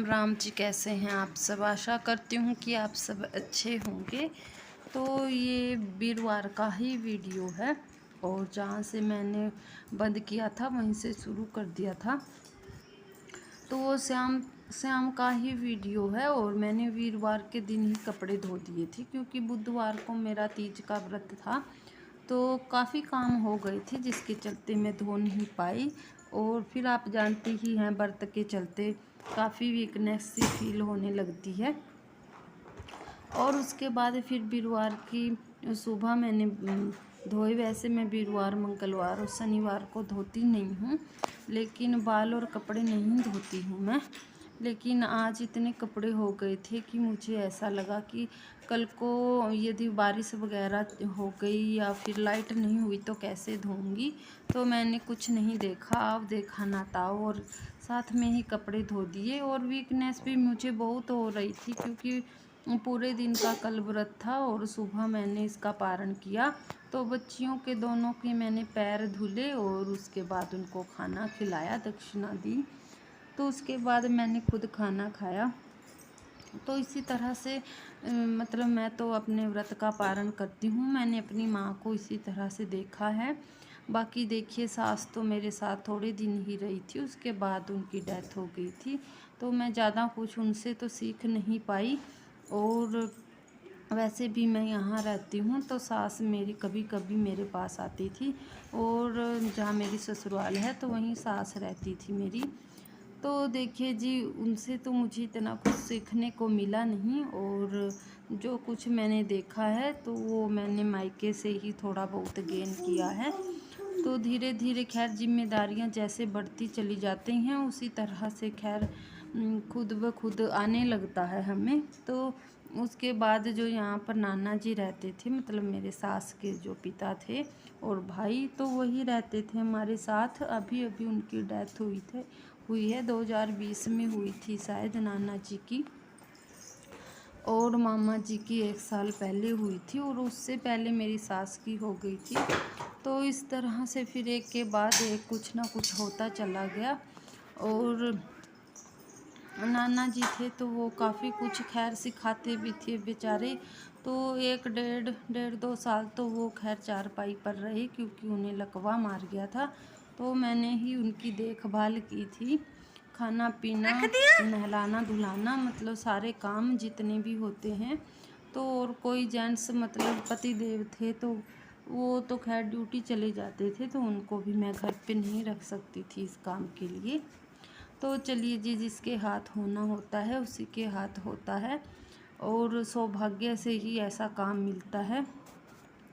राम राम जी। कैसे हैं आप सब? आशा करती हूँ कि आप सब अच्छे होंगे। तो ये वीरवार का ही वीडियो है और जहाँ से मैंने बंद किया था वहीं से शुरू कर दिया था। तो वो शाम शाम का ही वीडियो है और मैंने वीरवार के दिन ही कपड़े धो दिए थे क्योंकि बुधवार को मेरा तीज का व्रत था। तो काफ़ी काम हो गए थे जिसके चलते मैं धो नहीं पाई। और फिर आप जानती ही हैं व्रत के चलते काफ़ी वीकनेस सी फील होने लगती है। और उसके बाद फिर वीरवार की सुबह मैंने धोए। वैसे मैं वीरवार, मंगलवार और शनिवार को धोती नहीं हूँ, लेकिन बाल और कपड़े नहीं धोती हूँ मैं। लेकिन आज इतने कपड़े हो गए थे कि मुझे ऐसा लगा कि कल को यदि बारिश वगैरह हो गई या फिर लाइट नहीं हुई तो कैसे धोऊंगी। तो मैंने कुछ नहीं देखा, अब देखा ना था और साथ में ही कपड़े धो दिए। और वीकनेस भी मुझे बहुत हो रही थी क्योंकि पूरे दिन का कल व्रत था और सुबह मैंने इसका पारण किया। तो बच्चियों के दोनों के मैंने पैर धुले और उसके बाद उनको खाना खिलाया, दक्षिणा दी। तो उसके बाद मैंने खुद खाना खाया। तो इसी तरह से मतलब मैं तो अपने व्रत का पारण करती हूँ। मैंने अपनी माँ को इसी तरह से देखा है। बाकी देखिए, सास तो मेरे साथ थोड़े दिन ही रही थी, उसके बाद उनकी डेथ हो गई थी। तो मैं ज़्यादा कुछ उनसे तो सीख नहीं पाई। और वैसे भी मैं यहाँ रहती हूँ तो सास मेरी कभी कभी मेरे पास आती थी और जहाँ मेरी ससुराल है तो वहीं सास रहती थी मेरी। तो देखिए जी, उनसे तो मुझे इतना कुछ सीखने को मिला नहीं और जो कुछ मैंने देखा है तो वो मैंने मायके से ही थोड़ा बहुत गेन किया है। तो धीरे धीरे खैर जिम्मेदारियां जैसे बढ़ती चली जाती हैं उसी तरह से खैर खुद ब खुद आने लगता है हमें। तो उसके बाद जो यहाँ पर नाना जी रहते थे, मतलब मेरे सास के जो पिता थे और भाई, तो वही रहते थे हमारे साथ। अभी अभी उनकी डेथ हुई है 2020 में हुई थी शायद नाना जी की। और मामा जी की 1 साल पहले हुई थी और उससे पहले मेरी सास की हो गई थी। तो इस तरह से फिर एक के बाद एक कुछ ना कुछ होता चला गया। और नाना जी थे तो वो काफ़ी कुछ खैर सिखाते भी थे बेचारे। तो 1 डेढ़ 2 साल तो वो खैर चारपाई पर रहे क्योंकि उन्हें लकवा मार गया था। तो मैंने ही उनकी देखभाल की थी, खाना पीना, नहलाना धुलाना, मतलब सारे काम जितने भी होते हैं। तो और कोई जेंट्स मतलब पति देव थे तो वो तो खैर ड्यूटी चले जाते थे, तो उनको भी मैं घर पे नहीं रख सकती थी इस काम के लिए। तो चलिए जी, जिसके हाथ होना होता है उसी के हाथ होता है और सौभाग्य से ही ऐसा काम मिलता है।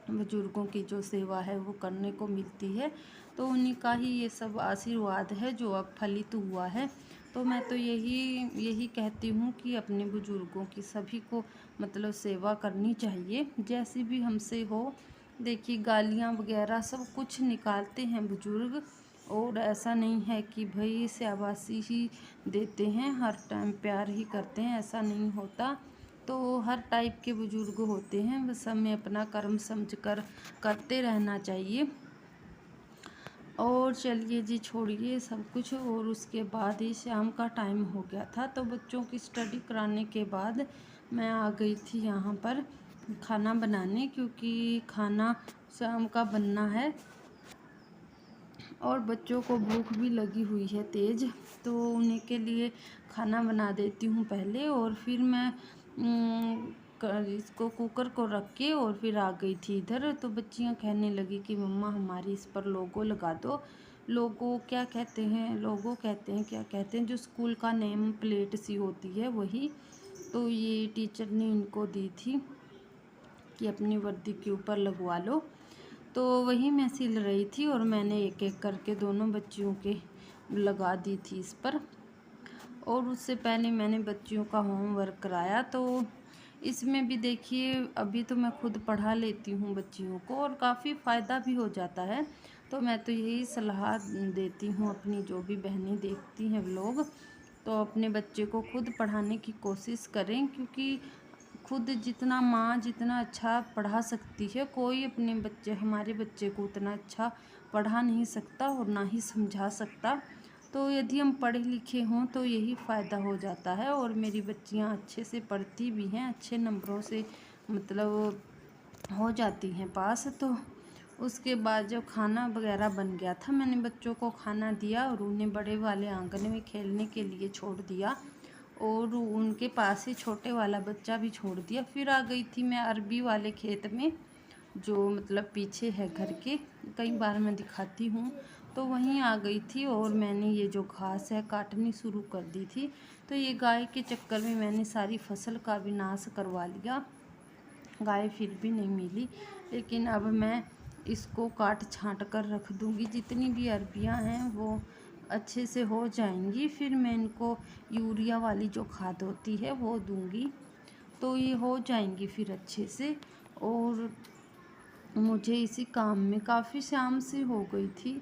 बुजुर्गों की जो सेवा है वो करने को मिलती है। तो उन्हीं का ही ये सब आशीर्वाद है जो अब फलित हुआ है। तो मैं तो यही कहती हूँ कि अपने बुजुर्गों की सभी को मतलब सेवा करनी चाहिए, जैसी भी हमसे हो। देखिए, गालियाँ वगैरह सब कुछ निकालते हैं बुजुर्ग, और ऐसा नहीं है कि भाई शाबाशी ही देते हैं, हर टाइम प्यार ही करते हैं, ऐसा नहीं होता। तो हर टाइप के बुजुर्ग होते हैं, बस हमें अपना कर्म समझकर करते रहना चाहिए। और चलिए जी, छोड़िए सब कुछ। और उसके बाद ही शाम का टाइम हो गया था, तो बच्चों की स्टडी कराने के बाद मैं आ गई थी यहाँ पर खाना बनाने, क्योंकि खाना शाम का बनना है और बच्चों को भूख भी लगी हुई है तेज़। तो उन्हीं के लिए खाना बना देती हूँ पहले और फिर मैं इसको कुकर को रख के और फिर आ गई थी इधर। तो बच्चियाँ कहने लगी कि मम्मा हमारी इस पर लोगो लगा दो। लोगो क्या कहते हैं, लोगो कहते हैं, क्या कहते हैं, जो स्कूल का नेम प्लेट सी होती है वही। तो ये टीचर ने इनको दी थी कि अपनी वर्दी के ऊपर लगवा लो। तो वही मैं सिल रही थी और मैंने एक एक करके दोनों बच्चियों के लगा दी थी इस पर। और उससे पहले मैंने बच्चियों का होमवर्क कराया। तो इसमें भी देखिए, अभी तो मैं खुद पढ़ा लेती हूँ बच्चियों को और काफ़ी फ़ायदा भी हो जाता है। तो मैं तो यही सलाह देती हूँ अपनी जो भी बहनें देखती हैं व्लॉग, तो अपने बच्चे को खुद पढ़ाने की कोशिश करें, क्योंकि खुद जितना माँ जितना अच्छा पढ़ा सकती है, कोई अपने बच्चे हमारे बच्चे को उतना अच्छा पढ़ा नहीं सकता और ना ही समझा सकता। तो यदि हम पढ़े लिखे हों तो यही फ़ायदा हो जाता है। और मेरी बच्चियां अच्छे से पढ़ती भी हैं, अच्छे नंबरों से मतलब हो जाती हैं पास। तो उसके बाद जब खाना वगैरह बन गया था, मैंने बच्चों को खाना दिया और उन्हें बड़े वाले आंगन में खेलने के लिए छोड़ दिया और उनके पास ही छोटे वाला बच्चा भी छोड़ दिया। फिर आ गई थी मैं अरबी वाले खेत में, जो मतलब पीछे है घर के, कई बार मैं दिखाती हूँ। तो वहीं आ गई थी और मैंने ये जो घास है काटनी शुरू कर दी थी। तो ये गाय के चक्कर में मैंने सारी फसल का विनाश करवा लिया। गाय फिर भी नहीं मिली, लेकिन अब मैं इसको काट छांट कर रख दूँगी। जितनी भी अरबियाँ हैं वो अच्छे से हो जाएंगी। फिर मैं इनको यूरिया वाली जो खाद होती है वो दूँगी, तो ये हो जाएंगी फिर अच्छे से। और मुझे इसी काम में काफ़ी शाम से हो गई थी,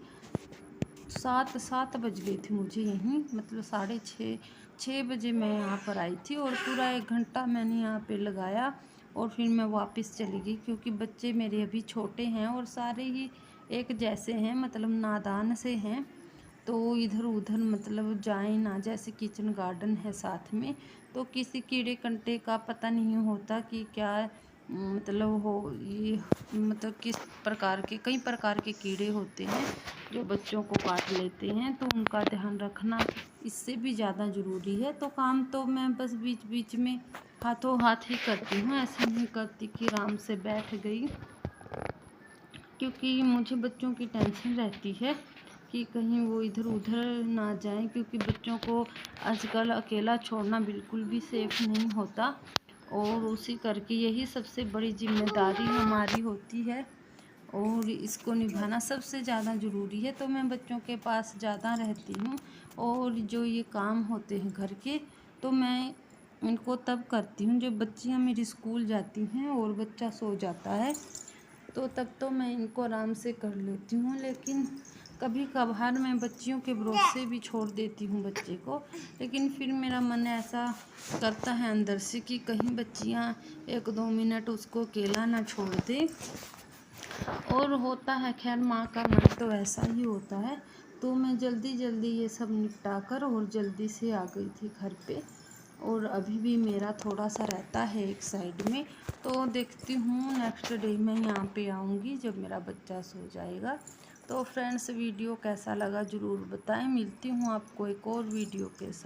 7 बज गई थी मुझे यहीं, मतलब 6:30 बजे मैं यहाँ पर आई थी और पूरा 1 घंटा मैंने यहाँ पे लगाया और फिर मैं वापस चली गई, क्योंकि बच्चे मेरे अभी छोटे हैं और सारे ही एक जैसे हैं, मतलब नादान से हैं। तो इधर उधर मतलब जाए ना, जैसे किचन गार्डन है साथ में, तो किसी कीड़े कंटे का पता नहीं होता कि क्या मतलब हो ये, मतलब किस प्रकार के, कई प्रकार के कीड़े होते हैं जो बच्चों को काट लेते हैं। तो उनका ध्यान रखना इससे भी ज़्यादा ज़रूरी है। तो काम तो मैं बस बीच बीच में हाथों हाथ ही करती हूँ, ऐसे नहीं करती कि आराम से बैठ गई, क्योंकि मुझे बच्चों की टेंशन रहती है कि कहीं वो इधर उधर ना जाएं, क्योंकि बच्चों को आजकल अकेला छोड़ना बिल्कुल भी सेफ नहीं होता। और उसी करके यही सबसे बड़ी जिम्मेदारी हमारी होती है और इसको निभाना सबसे ज़्यादा ज़रूरी है। तो मैं बच्चों के पास ज़्यादा रहती हूँ और जो ये काम होते हैं घर के, तो मैं इनको तब करती हूँ जब बच्चियाँ मेरी स्कूल जाती हैं और बच्चा सो जाता है, तो तब तो मैं इनको आराम से कर लेती हूँ। लेकिन कभी कभार मैं बच्चियों के भरोसे भी छोड़ देती हूँ बच्चे को, लेकिन फिर मेरा मन ऐसा करता है अंदर से कि कहीं बच्चियाँ 1-2 मिनट उसको अकेला ना छोड़ दे। और होता है, खैर माँ का मन तो ऐसा ही होता है। तो मैं जल्दी जल्दी ये सब निपटा कर और जल्दी से आ गई थी घर पे। और अभी भी मेरा थोड़ा सा रहता है एक साइड में, तो देखती हूँ नेक्स्ट डे मैं यहाँ पे आऊँगी जब मेरा बच्चा सो जाएगा। तो फ्रेंड्स, वीडियो कैसा लगा ज़रूर बताएं। मिलती हूँ आपको एक और वीडियो के साथ।